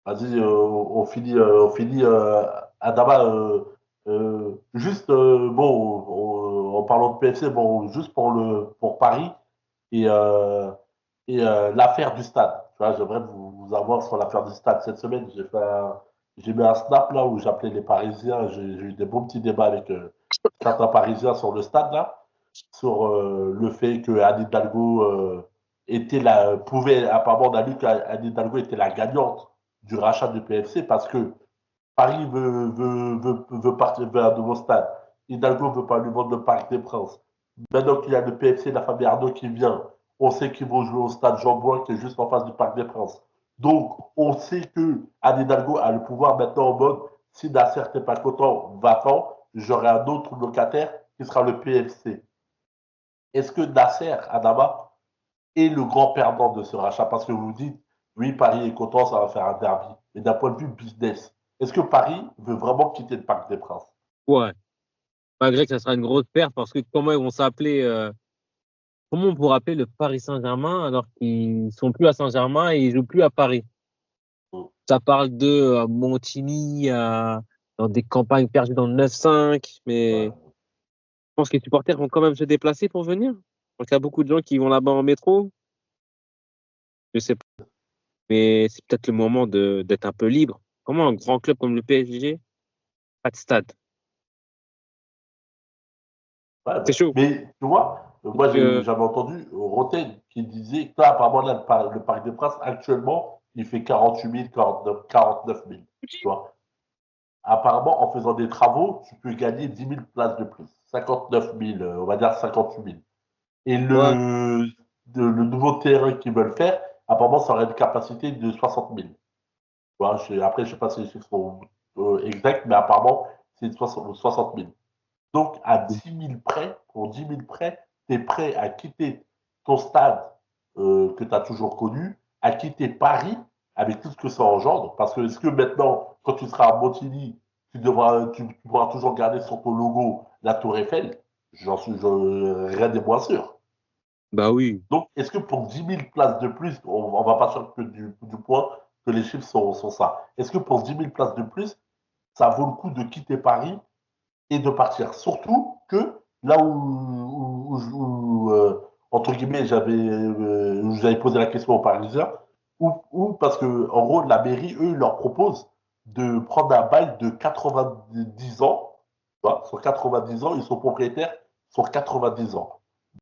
Vas-y, on finit Adama. Juste, bon, en parlant de PFC, bon, juste pour Paris et, euh, et l'affaire du stade. Tu vois, j'aimerais vous avoir sur l'affaire du stade. Cette semaine, j'ai mis un snap là où j'appelais les Parisiens. J'ai eu des bons petits débats avec certains Parisiens sur le stade là, sur le fait que Anne Hidalgo pouvait, apparemment, on a lu qu'Anne Hidalgo était la gagnante du rachat du PFC parce que Paris veut partir vers un nouveau stade. Hidalgo ne veut pas lui vendre le Parc des Princes. Maintenant qu'il y a le PFC, la famille Arnaud qui vient, on sait qu'ils vont jouer au stade Jean-Bouin qui est juste en face du Parc des Princes. Donc, on sait que Anne Hidalgo a le pouvoir maintenant en mode si Nasser n'est pas content, va-t'en, j'aurai un autre locataire qui sera le PFC. Est-ce que Nasser, Adama, est le grand perdant de ce rachat? Parce que vous dites, oui, Paris est content, ça va faire un derby. Mais d'un point de vue business, est-ce que Paris veut vraiment quitter le Parc des Princes? Ouais. Malgré que ça sera une grosse perte parce que comment ils vont s'appeler, comment on pourrait appeler le Paris Saint-Germain alors qu'ils sont plus à Saint-Germain et ils jouent plus à Paris? Ça parle de Montigny, dans des campagnes perdues dans le 9-5, mais je Ouais. pense que les supporters vont quand même se déplacer pour venir. Donc il y a beaucoup de gens qui vont là-bas en métro. Je sais pas. Mais c'est peut-être le moment d'être un peu libre. Comment un grand club comme le PSG, pas de stade? Ouais, C'est bah, chaud. mais tu vois, moi Euh, j'avais entendu Roten qui disait que là, apparemment, là, le Parc des Princes, actuellement, il fait 48 000, 49 000. Tu vois. Apparemment, en faisant des travaux, tu peux gagner 10 000 places de plus. 59 000, on va dire 58 000. Et ouais, le nouveau terrain qu'ils veulent faire, apparemment, ça aurait une capacité de 60 000. Tu vois, après, je ne sais pas si les chiffres sont exacts, mais apparemment, c'est 60 000. Donc, à 10 000 près, pour 10 000 près, tu es prêt à quitter ton stade que tu as toujours connu, à quitter Paris avec tout ce que ça engendre. Parce que est-ce que maintenant, quand tu seras à Montigny, tu pourras toujours garder sur ton logo la Tour Eiffel? Rien n'est moins sûr. bah oui. Donc, est-ce que pour 10 000 places de plus, on ne va pas sur que du point que les chiffres sont ça, est-ce que pour 10 000 places de plus, ça vaut le coup de quitter Paris et de partir? Surtout que là entre guillemets, j'avais posé la question aux Parisiens, parce que en gros, la mairie, eux, leur propose de prendre un bail de 90 ans. Tu vois, sur 90 ans, ils sont propriétaires sur 90 ans.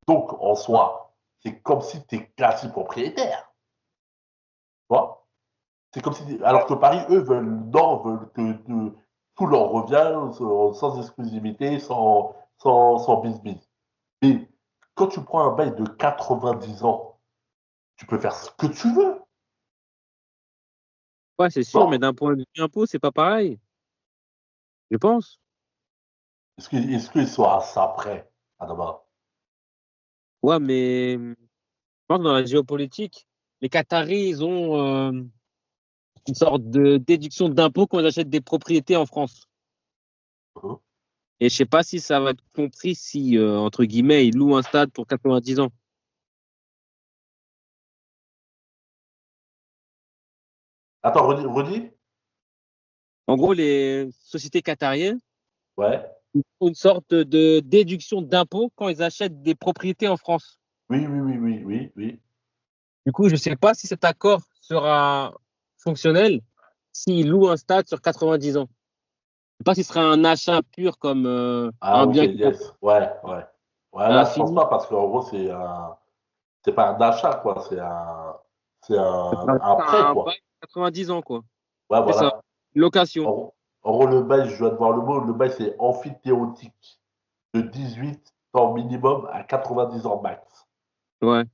Donc, en soi, c'est comme si tu es quasi propriétaire. Tu vois. C'est comme si, alors que Paris, eux, veulent que tout leur revient sans exclusivité, sans bis-bis. Mais quand tu prends un bail de 90 ans, tu peux faire ce que tu veux. Ouais, c'est sûr, mais Non? d'un point de vue impôt, c'est pas pareil. Je pense. Est-ce qu'ils sont à ça près, Adama? Ouais, mais je pense que dans la géopolitique, les Qataris, ils ont une sorte de déduction d'impôt quand ils achètent des propriétés en France. Hein. Et je sais pas si ça va être compris si, entre guillemets, ils louent un stade pour 90 ans. Attends, redis? En gros, les sociétés qatariennes Ouais. ont une sorte de déduction d'impôt quand ils achètent des propriétés en France. Oui, oui, oui, oui, oui, oui. Du coup, je sais pas si cet accord sera fonctionnel s'ils louent un stade sur 90 ans. Je sais pas si ce sera un achat pur comme Ah, un ok, bien qui est yes. Ouais, ouais. Ouais, à là, je pense l'infini. pas parce qu'en gros, c'est pas un achat, quoi. C'est un prêt, Un bail quoi. de 90 ans, quoi. Ouais, C'est ça. voilà. Location. En gros, le bail, je dois te voir le mot, le bail, c'est amphithéotique. De 18 ans minimum à 90 ans max. Ouais. Tu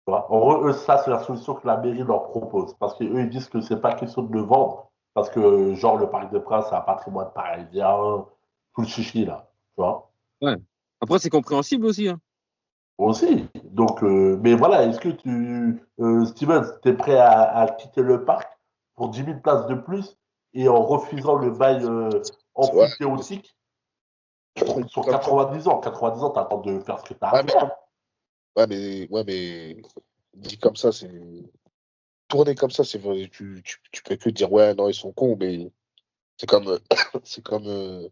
vois. En gros, eux, ça, c'est la solution que la mairie leur propose. Parce qu'eux, ils disent que c'est pas question de le vendre. Parce que, genre, le Parc des Princes, c'est un patrimoine parisien, tout le chichi, là. Tu vois. Ouais. Après, c'est compréhensible aussi, hein. Aussi. Donc, mais voilà, est-ce que Steven, t'es prêt à quitter le parc pour 10 000 places de plus et en refusant le bail Ouais, amphithéotique sur comme ça. 90 ans? 90 ans, t'as le temps de faire ce que t'as à Ouais, mais, faire. ouais, mais dit comme ça, c'est. tourner comme ça, c'est vrai, tu peux que dire, ouais, non, ils sont cons, mais c'est comme, c'est comme,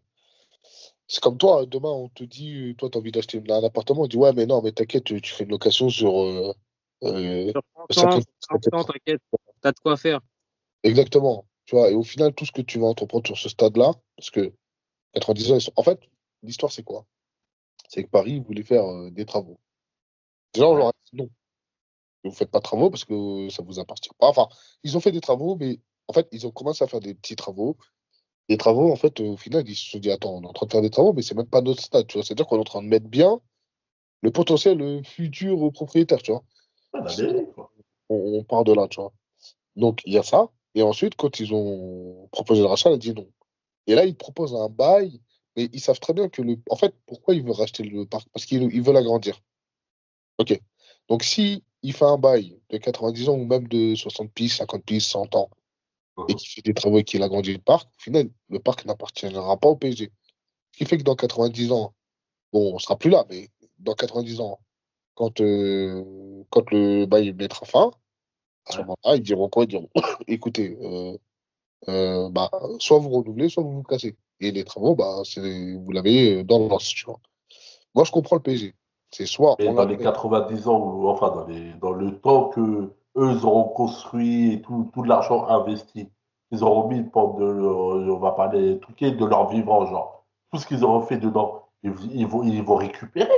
c'est comme toi, demain, on te dit, toi, tu as envie d'acheter un appartement, on dit, ouais, mais non, mais t'inquiète, tu fais une location sur Sur 30 ans, 50 50 ans, t'inquiète, t'as de quoi faire. Exactement. Tu vois, et au final, tout ce que tu vas entreprendre sur ce stade-là, parce que 90 ans, en fait, l'histoire, c'est quoi? C'est que Paris voulait faire des travaux. Déjà, on leur Ouais. a dit non, vous faites pas de travaux parce que ça vous appartient pas. Enfin, ils ont fait des travaux, mais en fait, ils ont commencé à faire des petits travaux. Les travaux, en fait, au final, ils se sont dit, attends, on est en train de faire des travaux, mais c'est même pas notre stade, tu vois. C'est-à-dire qu'on est en train de mettre bien le potentiel, le futur propriétaire, tu vois. Ouais, la mairie, quoi. On part de là, tu vois. Donc, il y a ça. Et ensuite, quand ils ont proposé le rachat, elle a dit non. Et là, ils proposent un bail, mais ils savent très bien que le. En fait, pourquoi ils veulent racheter le parc? Parce qu'ils veulent agrandir. OK. Donc, si il fait un bail de 90 ans ou même de 60 piges, 50 piges, 100 ans, et Mhm. qu'il fait des travaux et qu'il agrandit le parc, au final, le parc n'appartiendra pas au PSG. Ce qui fait que dans 90 ans, bon, on sera plus là, mais dans 90 ans, quand le bail mettra fin, à ce Ouais. moment-là, ils diront quoi? Ils diront, écoutez, bah, soit vous renouvelez, soit vous vous cassez. Et les travaux, bah, vous l'avez dans l'os, tu vois. Moi, je comprends le PSG. C'est soit Et on dans les l'achète. 90 ans, ou enfin, dans le temps que eux ils auront construit et tout l'argent investi, ils auront mis on va parler truqué, de leur vivant, genre. Tout ce qu'ils auront fait dedans, ils vont récupérer.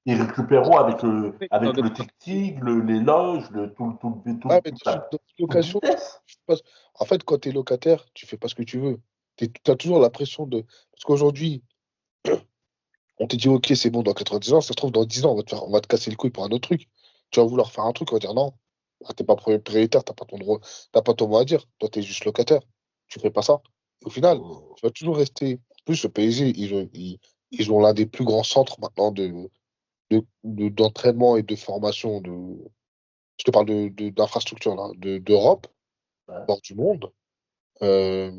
Ils récupéreront Dans avec des- le tic-tic, les loges, Ouais, mais dans une tout le location, business. en fait, quand tu es locataire, tu fais pas ce que tu veux. Tu as toujours la pression de. Parce qu'aujourd'hui, on te dit, OK, c'est bon, dans 90 ans, ça se trouve, dans 10 ans, on va te casser le couille pour un autre truc. Tu vas vouloir faire un truc, on va dire non. Ah, t'es pas propriétaire, t'as pas ton droit, t'as pas ton mot à dire. Toi, t'es juste locataire. Tu fais pas ça. Au final, tu vas toujours rester. En plus, le PSG, ils ont l'un des plus grands centres maintenant d'entraînement et de formation je te parle d'infrastructure là, d'Europe, Ouais. voire du monde. Euh,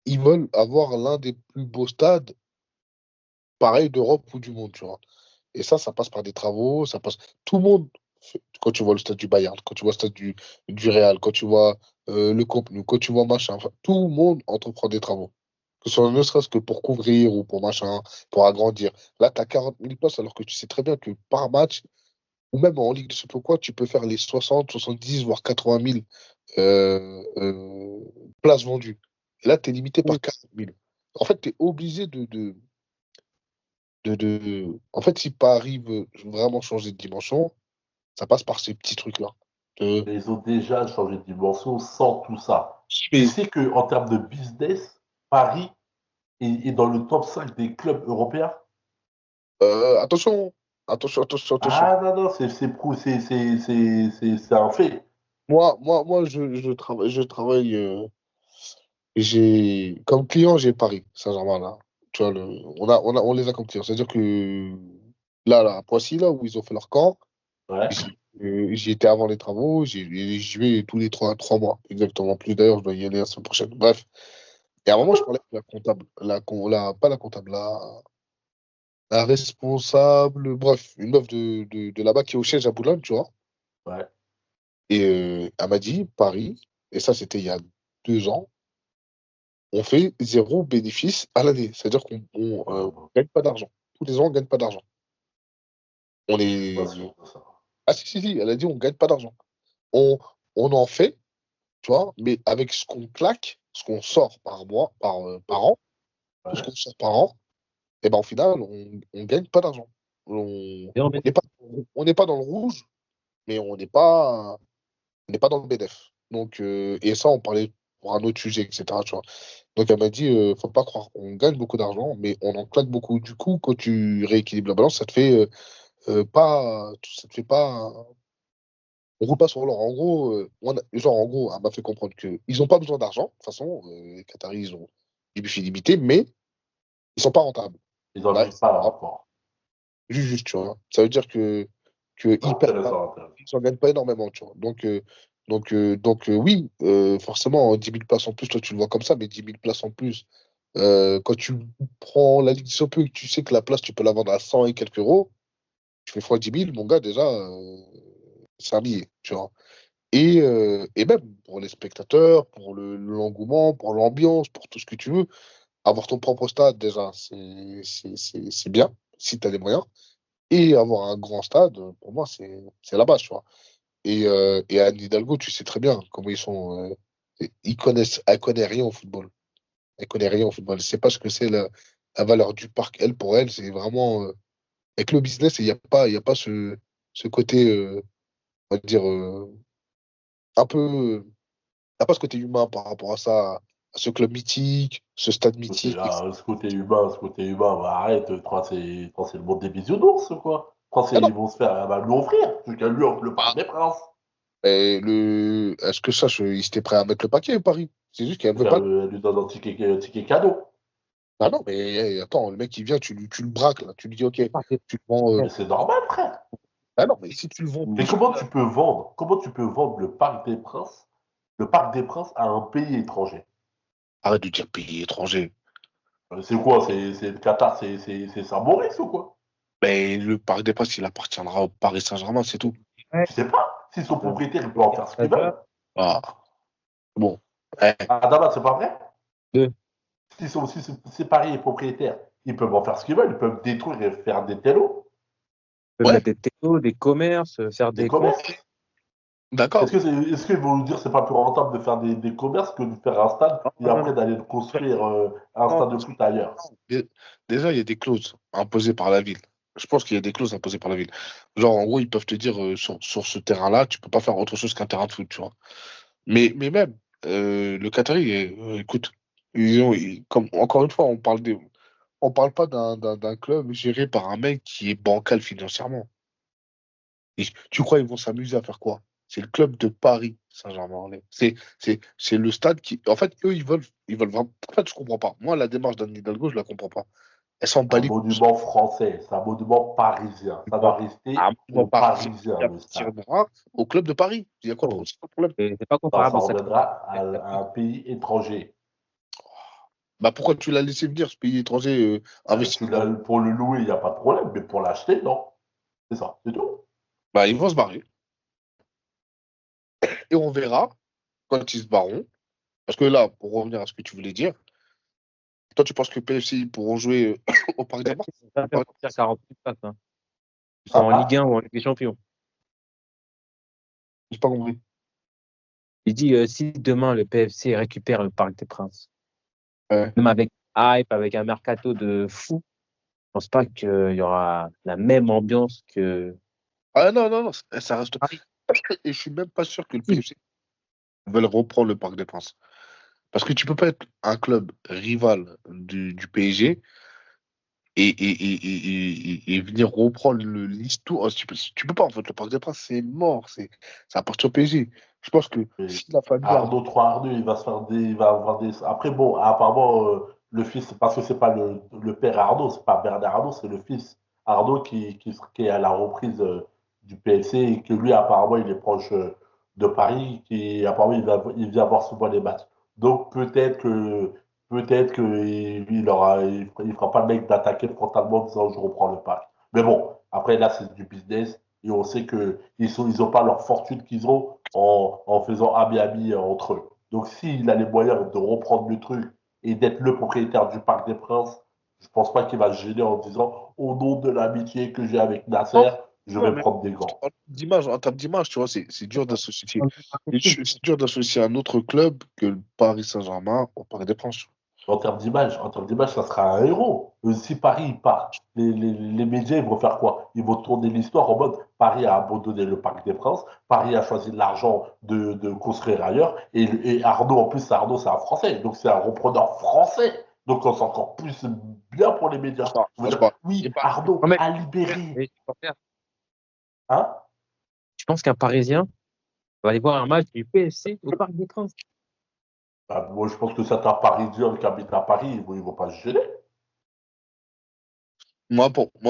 Ils veulent avoir l'un des plus beaux stades, pareil, d'Europe ou du monde, tu vois. Et ça passe par des travaux, ça passe. Tout le monde, quand tu vois le stade du Bayern, quand tu vois le stade du Real, quand tu vois le Camp Nou, quand tu vois machin, enfin, tout le monde entreprend des travaux. Que ce soit ne serait-ce que pour couvrir ou pour machin, pour agrandir. Là, tu as 40 000 places alors que tu sais très bien que par match, ou même en Ligue de Champions, quoi, tu peux faire les 60, 70, voire 80 000 places vendues. Et là, tu es limité par 40 000. En fait, tu es obligé En fait, si Paris veut vraiment changer de dimension, ça passe par ces petits trucs-là. Euh, Mais ils ont déjà changé de dimension sans tout ça. Tu mais sais qu'en termes de business, Paris est dans le top 5 des clubs européens. attention, attention. Ah non, non, c'est un fait. Moi, je travaille. Comme client, j'ai Paris, Saint-Germain là. Tu vois, on les a comme clients. C'est-à-dire que là, à Poissy, là où ils ont fait leur camp, Ouais. j'y étais avant les travaux. J'y vais tous les 3 mois, exactement. Plus d'ailleurs, je dois y aller la semaine prochaine. Bref. Et à un moment, je parlais avec la comptable, pas la comptable, la responsable, bref, une meuf de là-bas qui est au siège à Boulogne, tu vois. Ouais. Et elle m'a dit, Paris, et ça c'était il y a 2 ans, on fait zéro bénéfice à l'année. C'est-à-dire qu'on Non, gagne pas d'argent. Tous les ans, on gagne pas d'argent. On je suis pas est. sûr de ça. Ah si, elle a dit on gagne pas d'argent. On, on en fait, tu vois, mais avec ce qu'on claque, ce qu'on sort par mois, par an, tout ce Ouais. qu'on sort par an, et ben au final, on gagne pas d'argent. Zéro On n'est pas, bénéfice. on n'est pas dans le rouge, mais on n'est pas dans le BDF. Donc, et ça, on parlait pour un autre sujet, etc. Tu vois. Donc, elle m'a dit, faut pas croire, on gagne beaucoup d'argent, mais on en claque beaucoup. Du coup, quand tu rééquilibres la balance, ça te fait pas, on roule pas sur l'or. En gros, genre, en gros, elle m'a fait comprendre qu'ils n'ont pas besoin d'argent. De toute façon, les Qataris, ils ont du budget limité, mais ils sont pas rentables. Ils n'en Là, vivent pas encore. juste, tu vois. Ça veut dire que C'est ils perdent pas, intéressant, intéressant. ils s'en gagnent pas énormément, tu vois. Oui, forcément, 10 000 places en plus, toi, tu le vois comme ça, mais 10 000 places en plus, quand tu prends la Ligue des Champions et que tu sais que la place, tu peux la vendre à 100 et quelques euros, tu fais fois 10 000, mon gars, déjà, c'est un billet, tu vois. Et même pour les spectateurs, pour l'engouement, pour l'ambiance, pour tout ce que tu veux, avoir ton propre stade, déjà, c'est bien, si tu as les moyens. Et avoir un grand stade, pour moi, c'est la base, tu vois. Et Anne Hidalgo, tu sais très bien comment ils sont. Elle connaît rien au football. Elle connaît rien au football. Elle sait pas ce que c'est la valeur du parc. Elle, pour elle, c'est vraiment avec le business, il y a pas ce côté, on va dire, un peu. Il n'y a pas ce côté humain par rapport à ce club mythique, ce stade Côté, mythique, etc. ah, ce côté humain, bah, arrête, toi, c'est le monde des bisounours, quoi. Ah non, Ils vont se faire, bah, lui offrir, parce qu'à lui offre le Parc des Princes. est-ce que ça, il était prêt à mettre le paquet, Paris? C'est juste qu'elle veut pas. Elle lui donne un ticket cadeau. Ah non, mais attends, le mec, il vient, tu le braques, là. Tu lui dis, OK, Ah, c'est tu le vends. Mais c'est normal, frère. Ah non, mais si tu le vends Mais plus que ça, comment tu peux vendre le Parc des Princes à un pays étranger? arrête de dire pays étranger. C'est quoi? C'est le Qatar, c'est Saint-Maurice ou quoi? Mais le Parc des Princes, il appartiendra au Paris Saint-Germain, c'est tout. ouais. Je sais pas. S'ils sont propriétaires, ils peuvent en faire ce qu'ils veulent. Ah, bon. Eh, À Damas, c'est pas vrai? Deux. Si Paris est propriétaire, ils peuvent en faire ce qu'ils veulent. Ils peuvent détruire et faire des télos, On peut ouais, mettre des technos, des commerces, faire des des commerces. concerts. d'accord. Est-ce qu'ils vont nous dire que c'est pas plus rentable de faire des commerces que de faire un stade et Non, non, après d'aller construire un non, stade de foot ailleurs? Dé- Déjà, il y a des clauses imposées par la ville. Je pense qu'il y a des clauses imposées par la ville. Genre, en gros, ils peuvent te dire sur ce terrain-là, tu peux pas faire autre chose qu'un terrain de foot, tu vois. Mais même, le Qatari, écoute, comme, encore une fois, on parle pas d'un club géré par un mec qui est bancal financièrement. Tu crois qu'ils vont s'amuser à faire quoi? C'est le club de Paris, Saint-Germain-en-Laye. C'est le stade qui. En fait, eux, ils veulent vraiment. En fait, je comprends pas. Moi, la démarche d'Anne Hidalgo, je la comprends pas. Elle s'en bat Un les couilles. monument français, c'est un monument parisien. Ça doit Un rester mouvement aux parisien Parisiens, qui le stade. appartiendra au club de Paris. Il y a quoi de oh, c'est quoi le problème? c'est pas Non, ça comparable ça. reviendra à un pays étranger. Bah pourquoi tu l'as laissé venir, ce pays étranger, investir dans. Pour le louer, il n'y a pas de problème, mais pour l'acheter, non. C'est ça, c'est tout. Bah, ils vont se barrer. Et on verra quand ils se barront. Parce que là, pour revenir à ce que tu voulais dire, toi, tu penses que PFC ils pourront jouer au Parc des Ouais, Princes? ils sont pas fait pour faire 48 places, hein. Ils sont Ah, en Ligue ah, 1 ou en Ligue des Champions. J'ai pas compris. Il dit si demain le PFC récupère le Parc des Princes, Ouais. même avec hype, avec un mercato de fou, je pense pas qu'il y aura la même ambiance que Ah non, non, non, ça reste. Paris. Et je suis même pas sûr que le Si. PSG veuille reprendre le Parc des Princes. Parce que tu peux pas être un club rival du PSG et venir reprendre l'histoire. Tu peux pas, en fait. Le Parc des Princes, c'est mort. Ça appartient au PSG. Je pense que mais si la famille a. Arnaud, il va se faire il va avoir des. Après, bon, apparemment, le fils, parce que c'est pas le père Arnaud, c'est pas Bernard Arnaud, c'est le fils Arnaud qui est à la reprise du PFC et que lui, apparemment, il est proche de Paris, qui apparemment, il vient voir souvent les matchs. Donc, peut-être que il fera pas le mec d'attaquer frontalement en disant je reprends le parc. Mais bon, après, là, c'est du business et on sait ils ont pas leur fortune qu'ils ont en faisant ami-ami entre eux. Donc, s'il a les moyens de reprendre le truc et d'être le propriétaire du Parc des Princes, je pense pas qu'il va se gêner en disant au nom de l'amitié que j'ai avec Non, Nasser, je non, vais mais prendre des gants. en termes d'image, tu vois, c'est dur d'associer. C'est dur d'associer un autre club que le Paris Saint-Germain au Parc des Princes. En termes d'image, ça sera un héros. Si Paris il part, les médias ils vont faire quoi? Ils vont tourner l'histoire en mode Paris a abandonné le Parc des Princes, Paris a choisi l'argent de construire ailleurs, et Arnaud, en plus, Arnaud, c'est un Français, donc c'est un repreneur français. Donc c'est encore plus bien pour les médias. On va Pense dire, pas. Il est oui, pas. Non, Arnaud mais a libéré. les supporters, Hein? je pense qu'un Parisien va aller voir un match du PFC au Parc des Princes. Bah, moi, je pense que certains Parisiens qui habitent à Paris, ils vont pas se gêner.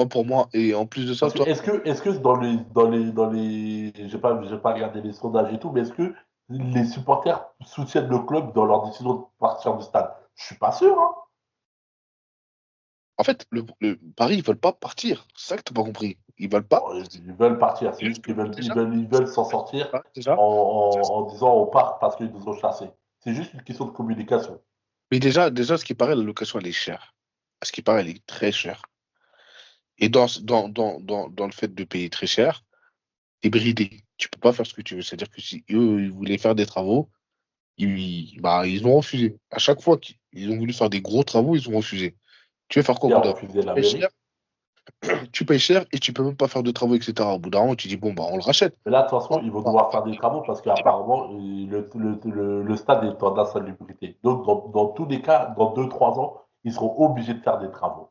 Pour moi, et en plus de ça, Parce que toi, est-ce que dans les, j'ai pas regardé les sondages et tout, mais est-ce que les supporters soutiennent le club dans leur décision de partir du stade? Je suis pas sûr, hein. en fait, le Paris, ils veulent pas partir. C'est ça que t'as pas compris. Ils veulent pas. Ils veulent partir. C'est C'est juste juste que qu'ils veulent, déjà, ils veulent s'en sortir déjà, en disant on part parce qu'ils nous ont chassés. C'est juste une question de communication. mais déjà, ce qui paraît, la location, elle est chère. À ce qui paraît, elle est très chère. Et dans le fait de payer très cher, t'es bridé. Tu peux pas faire ce que tu veux. C'est-à-dire que si eux, ils voulaient faire des travaux, ils ont refusé. À chaque fois qu'ils ont voulu faire des gros travaux, ils ont refusé. Tu veux faire quoi Qui au a bout d'un moment? refusé la Tu payes cher, mairie? tu payes cher et tu peux même pas faire de travaux, etc. Au bout d'un moment, tu dis, bon, bah, on le rachète. Mais là, de toute Non, façon, ils vont bah, devoir faire des travaux parce qu'apparemment, le stade est en insalubrité. Donc, dans tous les cas, dans 2, 3 ans, ils seront obligés de faire des travaux.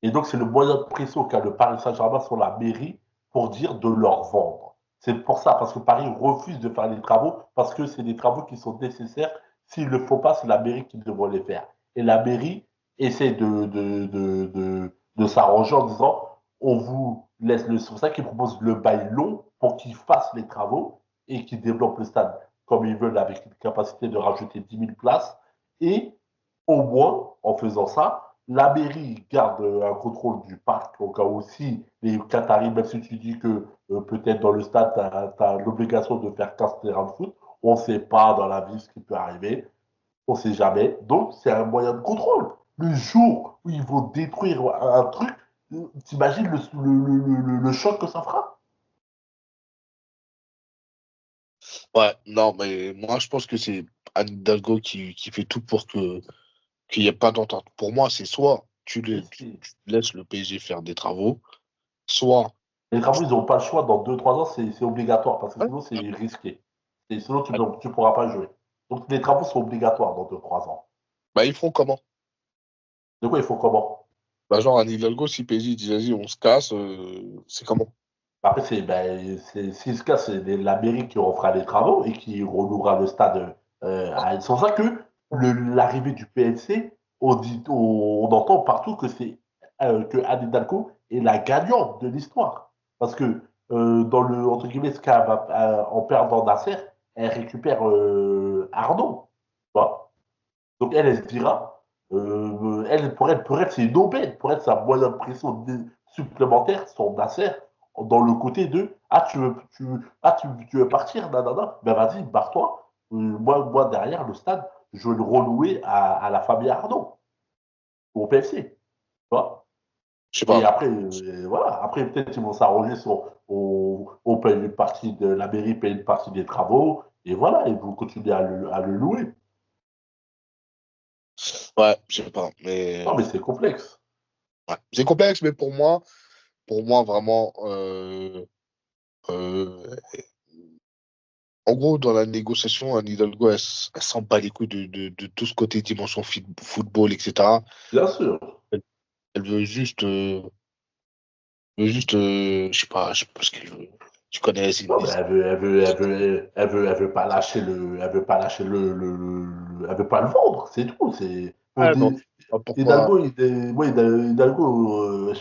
Et donc, c'est le moyen de pression qu'a le Paris Saint-Germain sur la mairie pour dire de leur vendre. C'est pour ça, parce que Paris refuse de faire les travaux, parce que c'est des travaux qui sont nécessaires. S'il ne le faut pas, c'est la mairie qui devrait les faire. Et la mairie essaie de s'arranger en disant on vous laisse le. C'est pour ça qu'ils proposent le bail long pour qu'ils fassent les travaux et qu'ils développent le stade comme ils veulent avec une capacité de rajouter 10 000 places. Et au moins, en faisant ça, la mairie garde un contrôle du parc au cas où si les Qataris, même si tu dis que peut-être dans le stade, tu as l'obligation de faire 15 terrains de foot, on ne sait pas dans la vie ce qui peut arriver, on ne sait jamais. Donc, c'est un moyen de contrôle. Le jour où ils vont détruire un truc, t'imagines le choc que ça fera? ouais, non, mais moi, je pense que c'est Anne Hidalgo qui fait tout pour qu'il n'y ait pas d'entente. Pour moi, c'est soit tu laisses le PSG faire des travaux, soit. Les travaux, ils n'ont pas le choix. Dans 2, 3 ans, c'est obligatoire parce que Ouais. sinon, c'est risqué. Et sinon, tu ne pourras pas jouer. Donc, les travaux sont obligatoires dans 2, 3 ans. Bah, ils feront comment? De quoi il faut comment? Bah, genre, Anne Hidalgo, si PSG dit, vas-y, on se casse, c'est comment? Après, s'il se casse, c'est la mairie qui refera les travaux et qui renouera le stade. C'est pour ça que l'arrivée du PNC, on entend partout que Anne Hidalgo est la gagnante de l'histoire. Parce que dans le, entre guillemets, en perdant Nasser, elle récupère Arnaud. Tu vois. Donc elle se dira, pour elle, c'est une aubaine, pour elle, c'est un moyen de pression supplémentaire, son Nasser, dans le côté de tu veux partir, nanana, ben vas-y, barre-toi. Moi, derrière le stade, je vais le relouer à la famille Arnaud, au PFC. Tu vois. Je sais Et pas. après, voilà, après peut-être ils vont s'arranger sur on paye une partie de la mairie, paye une partie des travaux, et voilà, ils vont continuer à le louer. Ouais, je sais pas. Mais Non, mais c'est complexe. ouais. C'est complexe, mais pour moi vraiment, euh, en gros, dans la négociation, Anne Hidalgo, elle s'en bat les couilles de tout ce côté dimension football, etc. Bien sûr. Elle, elle je sais pas ce qu'elle veut. Tu connais, Non, mais elle veut pas lâcher elle veut pas lâcher elle veut pas le vendre, c'est tout. ah non, ah, pourquoi? Hidalgo, Hidalgo,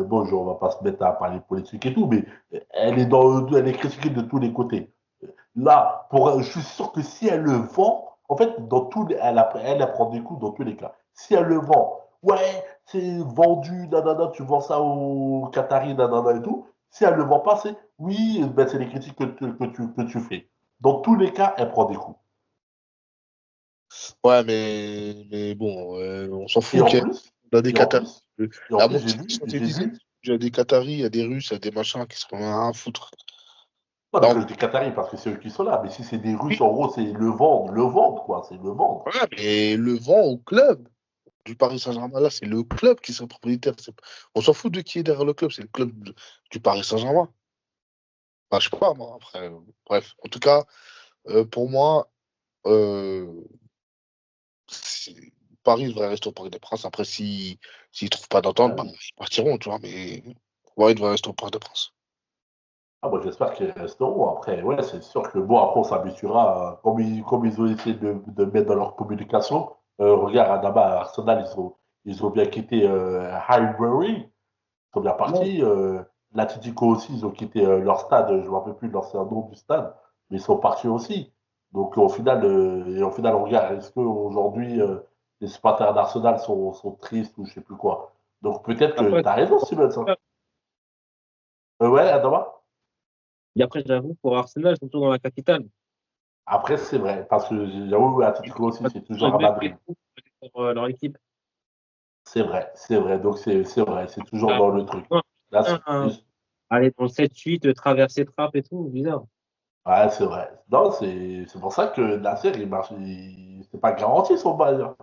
bon, on va pas se mettre à parler politique et tout, mais elle est critiquée de tous les côtés. Là, je suis sûr que si elle le vend, en fait, elle prend des coups dans tous les cas. Si elle le vend, ouais, c'est vendu, nanana, tu vends ça aux Qataris, nanana et tout. Si elle le vend pas, c'est oui, ben, c'est les critiques que tu fais. Dans tous les cas, elle prend des coups. Ouais, mais bon, on s'en Et fout en qu'il plus, y a des et en Qataris. plus, et en plus, Si on te j'ai disait, vu, il y a des Qataris, il y a des Russes, il y a des machins qui se font rien à foutre. non, mais Non, que je dis Qataris parce que c'est eux qui sont là, mais si c'est des Russes, en gros, c'est le vendre, quoi, c'est le vendre. ouais, mais le vent au club du Paris Saint-Germain, là, c'est le club qui serait propriétaire. On s'en fout de qui est derrière le club, c'est le club du Paris Saint-Germain. Enfin, je sais pas, moi, après. Bref, en tout cas, pour moi, euh, c'est- Paris devrait rester au Parc des Princes. Après, s'ils trouvent pas d'entente, Ah bah, oui. ils partiront, tu vois, mais ouais, ils devraient rester au Parc des Princes. Ah, moi, j'espère qu'ils resteront. Après, ouais, c'est sûr que bon, après, on s'habituera. Comme ils ont essayé de mettre dans leur communication. Regarde, Adama, Arsenal, ils ont bien quitté Highbury. Ils sont bien Non. partis. L'Atlético aussi, ils ont quitté leur stade. Je ne me rappelle plus de l'ancien nom du stade. Mais ils sont partis aussi. Donc, au final on regarde, est-ce qu'aujourd'hui, les supporters d'Arsenal sont tristes ou je ne sais plus quoi. Donc, peut-être que Après, tu as raison, Steven. Ouais, Adama. Et après, j'avoue, pour Arsenal, ils sont toujours dans la capitale. Après, c'est vrai, parce que j'avoue, Atletico aussi, c'est toujours à Madrid. Pour leur équipe. C'est vrai. Donc, c'est vrai, c'est toujours Ah, dans le truc. non, Là, aller dans le 7-8, traverser Trappes et tout, bizarre. ouais, c'est vrai. Non, c'est pour ça que Nasser, il marche, c'est pas garanti son bail, hein.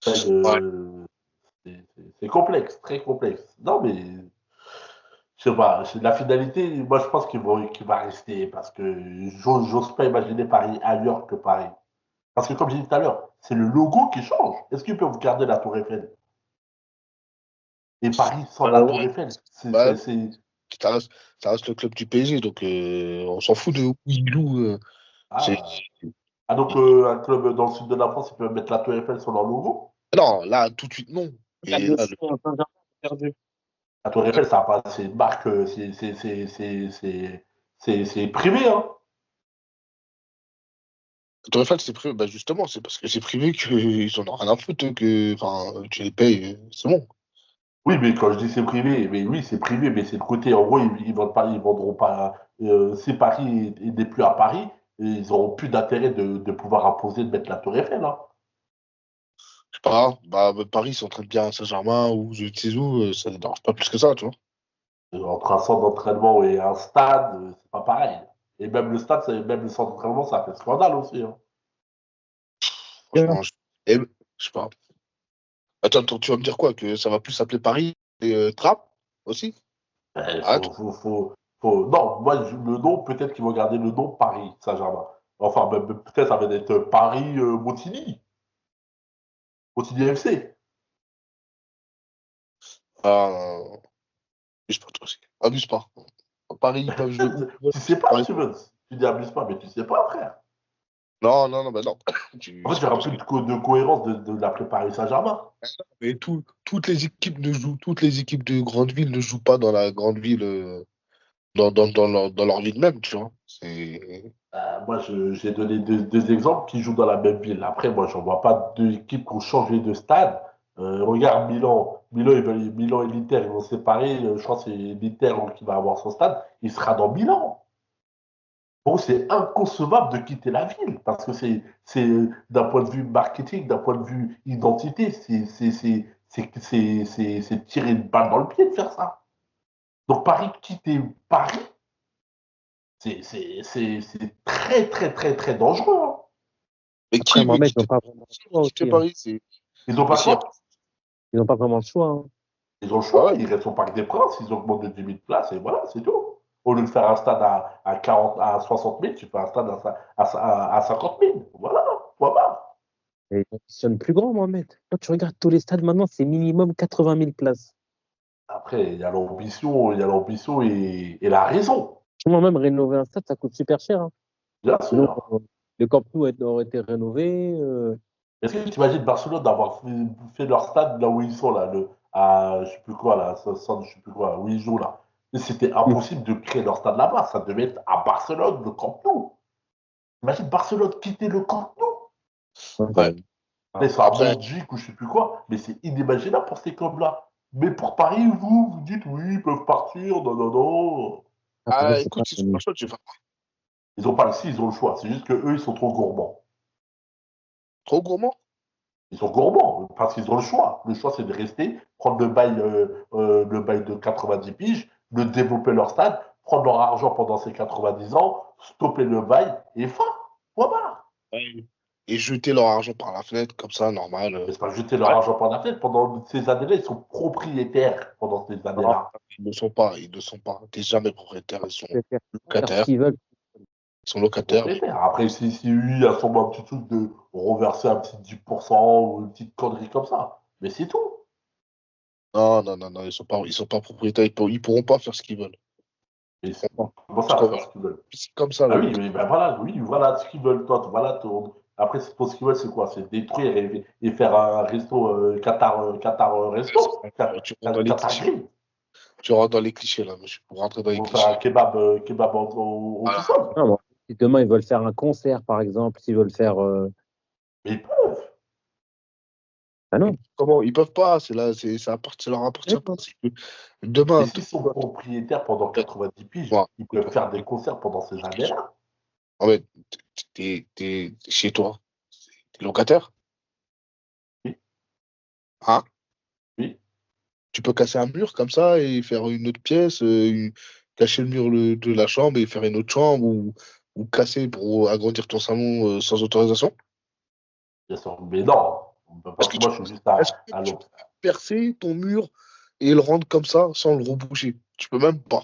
Ouais. C'est complexe, très complexe. Non, mais je sais pas, la finalité, moi je pense qu'il va rester parce que j'ose pas imaginer Paris ailleurs que Paris. Parce que comme j'ai dit tout à l'heure, c'est le logo qui change. Est-ce qu'ils peuvent garder la Tour Eiffel? Et Paris sans la Tour Ouais. Eiffel, Bah, ça reste, ça reste le club du PSG, donc on s'en fout de où il joue. C'est- ah, ah, donc un club dans le sud de la France, ils peuvent mettre la Tour Eiffel sur leur logo? Non, là, tout de suite, non. Regarde Et là, Messi en Saint-Germain, perdu. La Tour Eiffel, ça a pas, c'est une marque, c'est privé, hein. le Tour Eiffel, c'est privé. Bah, justement, c'est parce que c'est privé qu'ils en ont rien à foutre que enfin, tu les payes, c'est bon. Oui, mais quand je dis c'est privé, mais oui, c'est privé, mais c'est le côté, en gros, ils vendent pas, ils vendront pas, si Paris n'est plus à Paris, ils auront plus d'intérêt de pouvoir imposer de mettre la Tour Eiffel, hein. Je sais pas, bah, Paris, ils s'entraînent bien à Saint-Germain ou je ne sais où, ça ne dérange pas plus que ça, tu vois. Entre un centre d'entraînement et un stade, c'est pas pareil. Et même le stade, même le centre d'entraînement, ça fait scandale aussi, hein. Franchement, je sais pas. Attends, tu vas me dire quoi? Que ça va plus s'appeler Paris et Trappes aussi? Il Ah, Non, moi, le nom, peut-être qu'ils vont garder le nom Paris Saint-Germain. Enfin, peut-être ça va être Paris Montigny, Montigny FC. abuse pas toi aussi. Abuse pas. Paris, ils peuvent jouer où ils veulent. Tu sais pas, Paris- Steven. Tu dis abuse pas, mais tu sais pas, frère. Non, non, non, bah non. En fait, il C'est y pas aura parce plus que. de cohérence de l'appeler Paris Saint-Germain. Mais toutes les équipes de grande ville ne jouent pas dans la grande ville, dans leur ville même, tu vois. Moi, j'ai donné deux exemples qui jouent dans la même ville. Après, moi, j'en vois pas deux équipes qui ont changé de stade. Regarde Milan. Milan et l'Inter, ils vont se séparer. Je crois que c'est l'Inter qui va avoir son stade. Il sera dans Milan. Bon, c'est inconcevable de quitter la ville parce que c'est d'un point de vue marketing, d'un point de vue identité, c'est tirer une balle dans le pied de faire ça. Donc, quitter Paris, c'est très, très, très, très dangereux, hein. Mais Après, qui veut Mohamed, ils quitter, n'ont pas vraiment le choix quitter aussi, hein. Paris? Ils n'ont Mais pas s'il y a quoi? Ils n'ont pas vraiment le choix, hein. Ils ont le Ah choix, ouais, ils restent au Parc des Princes, ils augmentent de 10 000 places et voilà, c'est tout. Au lieu de faire un stade à 40, à 60 000, tu fais un stade à 50 000. Voilà, point barre. Et ils ambitionnent plus grand, Mohamed. Quand tu regardes tous les stades maintenant, c'est minimum 80 000 places. Après, il y a l'ambition et la raison, Moi-même, rénover un stade, ça coûte super cher, hein. bien Nous, sûr. le Camp Nou aurait été rénové. Est-ce que tu imagines Barcelone d'avoir fait leur stade là où ils sont, là, à je sais plus quoi, là, je sais plus quoi, où ils jouent là. Et c'était impossible de créer leur stade là-bas, ça devait être à Barcelone, le Camp Nou. Imagine Barcelone quitter le Camp Nou. ouais. Là, ils sont à Après, Montjuic ou je sais plus quoi, mais c'est inimaginable pour ces clubs-là. Mais pour Paris, vous dites oui, ils peuvent partir, non, non, non. Paris, c'est pas écoute, ils ont pas connu. le choix, tu vas Ils ont pas le si, ils ont le choix. C'est juste que eux, ils sont trop gourmands. trop gourmand. Ils sont gourmands parce qu'ils ont le choix. Le choix, c'est de rester, prendre le bail de 90 piges, de développer leur stade, prendre leur argent pendant ces 90 ans, stopper le bail et fin. Point barre. Ouais. Et jeter leur argent par la fenêtre, comme ça, normal. Mais c'est pas jeter leur Ouais. argent par la fenêtre. Pendant ces années-là, ils sont propriétaires pendant ces Non, années-là. ils ne sont pas, ils ne sont pas. T'es jamais propriétaire, ils sont Ils peuvent faire ce locataires. qu'ils veulent. Ils sont locataires. Propriétaire. Après, si lui, il y a sûrement un petit truc de reverser un petit 10% ou une petite connerie comme ça. Mais c'est tout. Non, non, non, non, ils sont pas propriétaires, ils pourront pas faire ce qu'ils veulent. Mais Ils pourront pas. comment Parce ça, que faire ce qu'ils veulent? c'est comme ça, Ah le oui, mais ben voilà, oui, voilà ce qu'ils veulent, toi. Voilà, après, ce qu'ils veulent, c'est quoi? C'est détruire et faire un resto Qatar resto. tu rentres dans les Qatar clichés. Grill. Tu rentres dans les clichés, là, monsieur. Pour rentrer dans Ils les vont faire un clichés. kebab au Voilà. sous-sol. Non, bon, si demain, ils veulent faire un concert, par exemple, s'ils veulent faire. Mais ils peuvent. Ah non. Comment? Ils peuvent pas. Ça leur appartient pas. C'est que demain, Mais s'ils sont propriétaires pendant 90 piges, toi, ils peuvent faire des concerts pendant ces années-là. en fait, t'es chez toi. T'es locataire. Oui, Hein? oui, Tu peux casser un mur comme ça et faire une autre pièce, cacher le mur de la chambre et faire une autre chambre ou casser pour agrandir ton salon sans autorisation. bien sûr. Mais non, Est-ce parce que que tu, moi, je suis juste est-ce que à tu l'eau. peux percer ton mur et le rendre comme ça sans le reboucher? Tu peux même pas.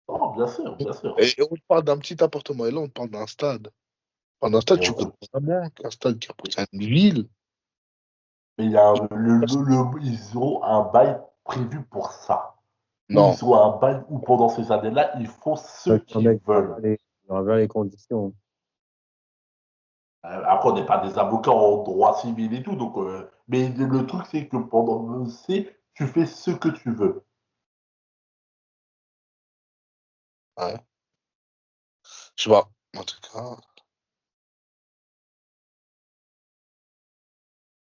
Non, bien sûr, bien sûr. Et on te parle d'un petit appartement et là on te parle d'un stade. Enfin, d'un stade, Et tu on te- crois vraiment qu'un stade qui représente une ville? Mais il y a ils ont un bail prévu pour ça. Où Non. ils ont un bail où pendant ces années-là, ils font ce Ouais, un qu'ils mec, veulent. il aura bien les conditions. Après, on n'est pas des avocats en droit civil et tout. Donc, mais le truc, c'est que pendant tu fais ce que tu veux. Ouais. Je sais pas. En tout cas.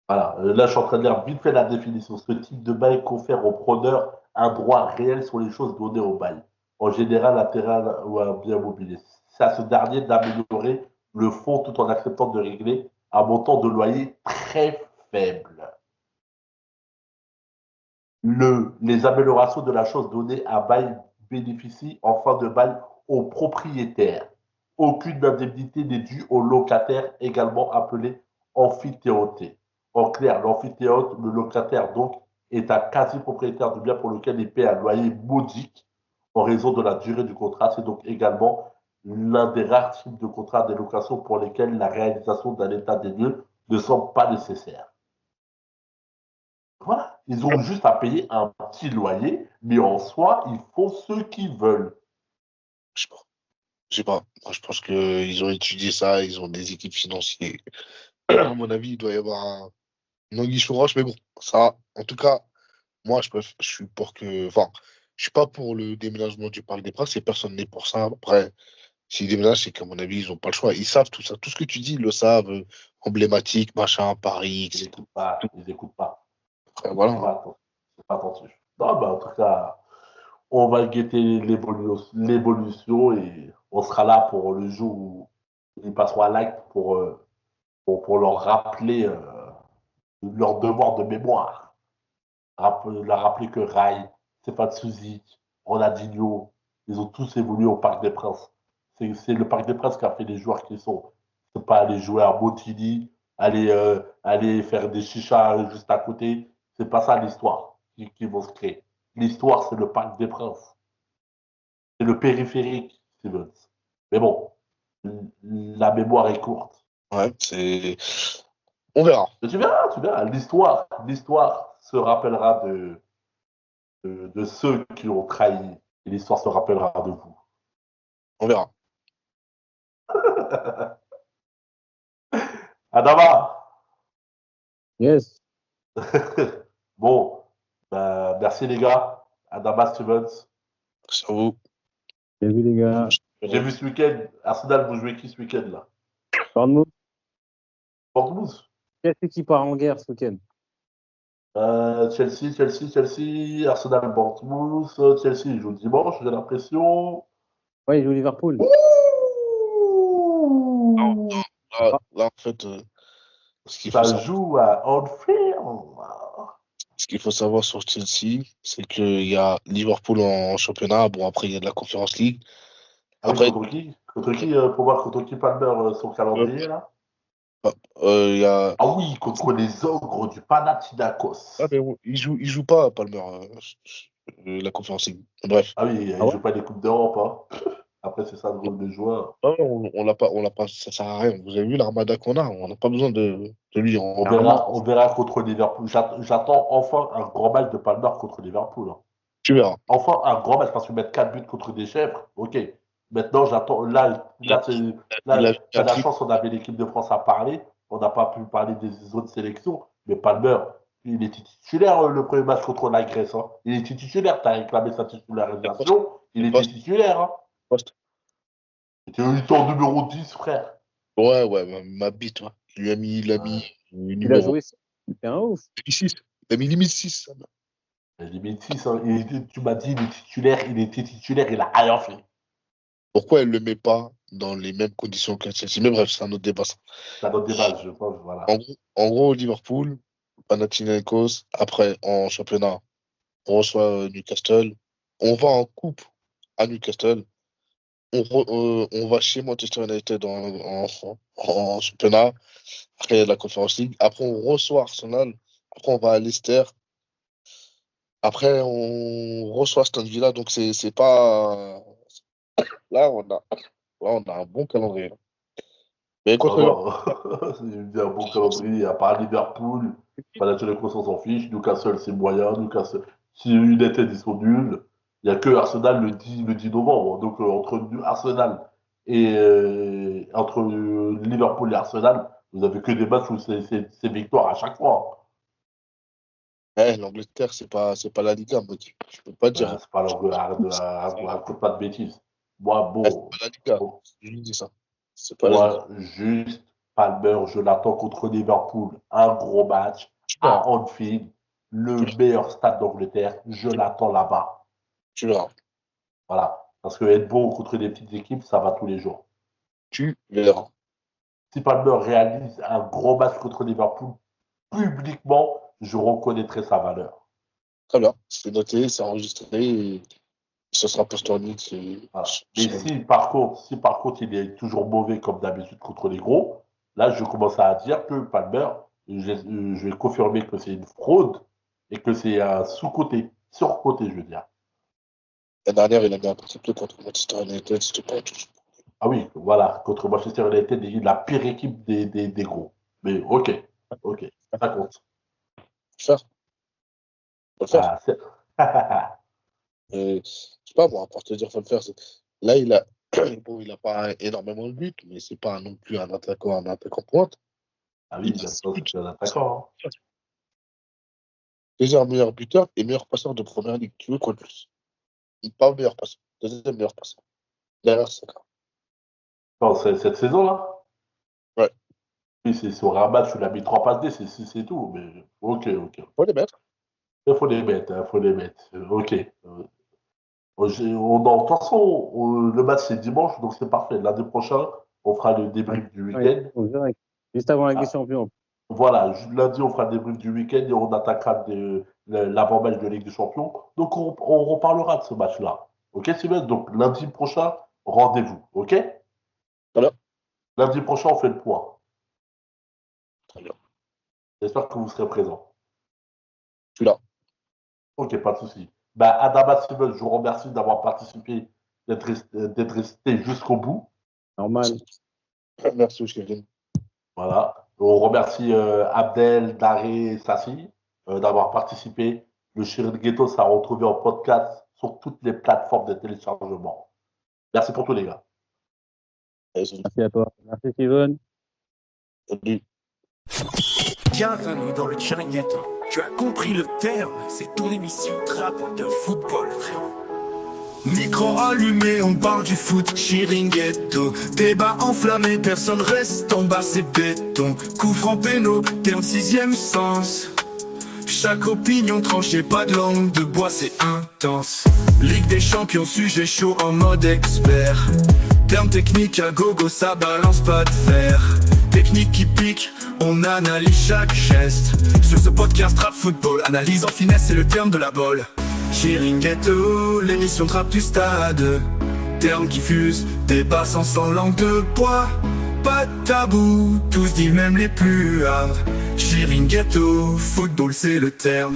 Voilà. Là, je suis en train de lire vite fait la définition. Ce type de bail confère au preneur un droit réel sur les choses données au bail. En général, un terrain ou un bien mobilier. C'est à ce dernier d'améliorer le fonds tout en acceptant de régler un montant de loyer très faible. Les améliorations de la chose donnée à bail bénéficient en fin de bail au propriétaire. Aucune indemnité n'est due au locataire, également appelé amphithéoté. En clair, l'amphithéote, le locataire donc, est un quasi-propriétaire du bien pour lequel il paie un loyer modique en raison de la durée du contrat. C'est donc également l'un des rares types de contrats de location pour lesquels la réalisation d'un état des lieux ne semble pas nécessaire. Voilà, ils ont juste à payer un petit loyer, mais en soi, ils font ce qu'ils veulent. Je sais pas. Je sais pas. Moi, je pense qu'ils ont étudié ça, ils ont des équipes financières. À mon avis, il doit y avoir une anguille sous roche, mais bon, ça, en tout cas, moi, je suis pour que. Enfin, je suis pas pour le déménagement du Parc des Princes et personne n'est pour ça. Après, s'ils déménagent, c'est qu'à mon avis, ils n'ont pas le choix. Ils savent tout ça. Tout ce que tu dis, ils le savent. Emblématique, machin, Paris, Ils etc. n'écoutent pas, ils n'écoutent pas. Après, Ils voilà. sont pas, pas attentifs. Non, bah, en tout cas, on va guetter l'évolution et on sera là pour le jour où ils passeront à l'acte pour leur rappeler leur devoir de mémoire. Leur rappeler que Rai, Stéphane Suzy, Ronaldinho, ils ont tous évolué au Parc des Princes. C'est le Parc des Princes qui a fait les joueurs qui sont. C'est pas aller jouer à Montigny, aller faire des chichas juste à côté. C'est pas ça l'histoire qui vont se créer. L'histoire, c'est le Parc des Princes. C'est le périphérique, Stevens. Mais bon, la mémoire est courte. Ouais, on verra. Mais tu verras, l'histoire se rappellera de ceux qui ont trahi. Et l'histoire se rappellera de vous. On verra. Adama. Yes. Bon, merci les gars. Adama Stevens. C'est à vous. Salut les gars. J'ai vu ce week-end, Arsenal, vous jouez qui ce week-end là? Parle-nous. Portsmouth. Quelle équipe part en guerre ce week-end? Chelsea, Arsenal, Portsmouth. Chelsea joue dimanche, j'ai l'impression. Ouais, il joue Liverpool. Ouh, Ah, Là, en fait, ça joue à Anfield. ce qu'il faut savoir sur Chelsea, c'est qu'il y a Liverpool en championnat. Bon, après, il y a de la Conference League. Ah oui, Après, contre qui? Contre qui, pour voir contre qui Palmer son euh, calendrier là? il y a. Ah oui, contre les ogres du Ah, Panathinaikos. mais bon, il joue pas, Palmer, la Conference League. Bref. Ah oui, ah il ouais? joue pas des Coupes d'Europe, hein. Après, c'est ça le rôle des joueurs. Non, on l'a pas, ça sert à rien. Vous avez vu l'armada qu'on a, on n'a pas besoin de lui. Clairement. On verra contre Liverpool. J'attends enfin un grand match de Palmer contre Liverpool, hein. Tu verras. Enfin, un grand match parce que mettre 4 buts contre des chèvres, ok. Maintenant, j'attends. Il a, il a T'as la appris. chance, on avait l'équipe de France à parler. On n'a pas pu parler des autres sélections. Mais Palmer, il était titulaire le premier match contre la Grèce, hein. Il était titulaire. T'as réclamé sa titularisation. Il était Poste, titulaire, hein. poste. Il était en numéro 10, frère. Ouais, ouais, ma bite, ouais. Il a mis Il a numéro. joué. C'est un ouf. Il a mis limite 6. Limite 6, hein. Tu m'as dit, il était titulaire, il a rien fait. Pourquoi elle le met pas dans les mêmes conditions qu'un Chelsea? Mais bref, c'est un autre débat. Ça. C'est un autre débat, je pense, voilà. En gros, Liverpool, Panathinaikos, après en championnat, on reçoit Newcastle. On va en coupe à Newcastle. On va chez Manchester United en championnat. Après, il y a la Conference League. Après, on reçoit Arsenal. Après, on va à Leicester. Après, on reçoit Aston Villa. Donc, c'est pas. Là, on a un bon calendrier. Mais contre c'est un bon calendrier. À part Liverpool, Panathinaikos, on s'en fiche. Newcastle, c'est moyen. Newcastle, si United, ils sont nuls. Il n'y a que Arsenal le 10 novembre. Donc, entre Arsenal et entre Liverpool et Arsenal, vous n'avez que des matchs où c'est victoire à chaque fois. L'Angleterre, c'est pas la Liga, moi. Je peux pas dire. C'est pas raconte pas de bêtises. Moi, bon. C'est pas la Liga. Bon, Je lui dis ça. C'est moi, pas la Liga. juste Palmer, je l'attends contre Liverpool. Un gros match à Anfield, le meilleur stade d'Angleterre. Je l'attends là-bas. Tu verras. Voilà. Parce que être bon contre des petites équipes, ça va tous les jours. Tu verras. Si Palmer réalise un gros match contre Liverpool, publiquement, je reconnaîtrai sa valeur. Très bien. C'est noté, c'est enregistré. Et ce sera posté en ligne. Voilà. Mais si par contre il est toujours mauvais comme d'habitude contre les gros, là je commence à dire que Palmer, je vais confirmer que c'est une fraude et que c'est un sous-côté, surcoté, je veux dire. La dernière, il a mis un triplé contre Manchester United, c'était pas tout. Ah oui, voilà, contre Manchester United, il est la pire équipe des gros. Mais ok, ça compte. Faut le faire. Je sais pas, bon, à part te dire, faut le faire. Là, il a pas énormément de buts, mais c'est pas non plus un attaquant pointe. Ah oui, c'est un attaquant. Hein. Déjà meilleur buteur et meilleur passeur de première ligue. Tu veux quoi de plus? Pas meilleur passeur. Deuxième meilleur passeur. Derrière Saka. Non, cette saison-là? Ouais. Oui, c'est sur un match où il a mis 3 passes D, c'est tout. Mais ok. Faut les mettre. Il faut les mettre. Ok. De toute façon, le match c'est dimanche, donc c'est parfait. Lundi prochain, on fera le débrief du week-end. Juste avant la Ligue des Champions. Voilà, lundi, on fera le débrief du week-end et on attaquera l'avant-match de Ligue des Champions. Donc, on reparlera de ce match-là. Ok, Sylvain? Donc, lundi prochain, rendez-vous. Ok? Voilà. Lundi prochain, on fait le point. Très bien. J'espère que vous serez présents. Je suis là. Ok, pas de souci. Adama Sylvain, je vous remercie d'avoir participé, d'être resté jusqu'au bout. Normal. Merci, Kevin. Voilà. On remercie Abdel, Daré et Sassi d'avoir participé. Le Chiringuito sera retrouvé en podcast sur toutes les plateformes de téléchargement. Merci pour tout, les gars. Merci à toi. Merci, Steven. Salut. Bienvenue dans le Chiringuito. Tu as compris le terme, c'est ton émission trap de football, frérot. Micro allumé, on parle du foot, Chiringuito. Débat enflammé, personne reste en bas, c'est béton. Coup franc péno, terme sixième sens. Chaque opinion tranchée, pas de langue de bois, c'est intense. Ligue des champions, sujet chaud en mode expert. Terme technique à gogo, ça balance pas de fer. Technique qui pique, on analyse chaque geste. Sur ce podcast Trap Football, analyse en finesse, c'est le terme de la bolle. Chiringuito, l'émission trap du stade. Termes qui fusent, débat sans langue de bois. Pas de tabou, tous disent même les plus hard. Chiringuito, football c'est le terme.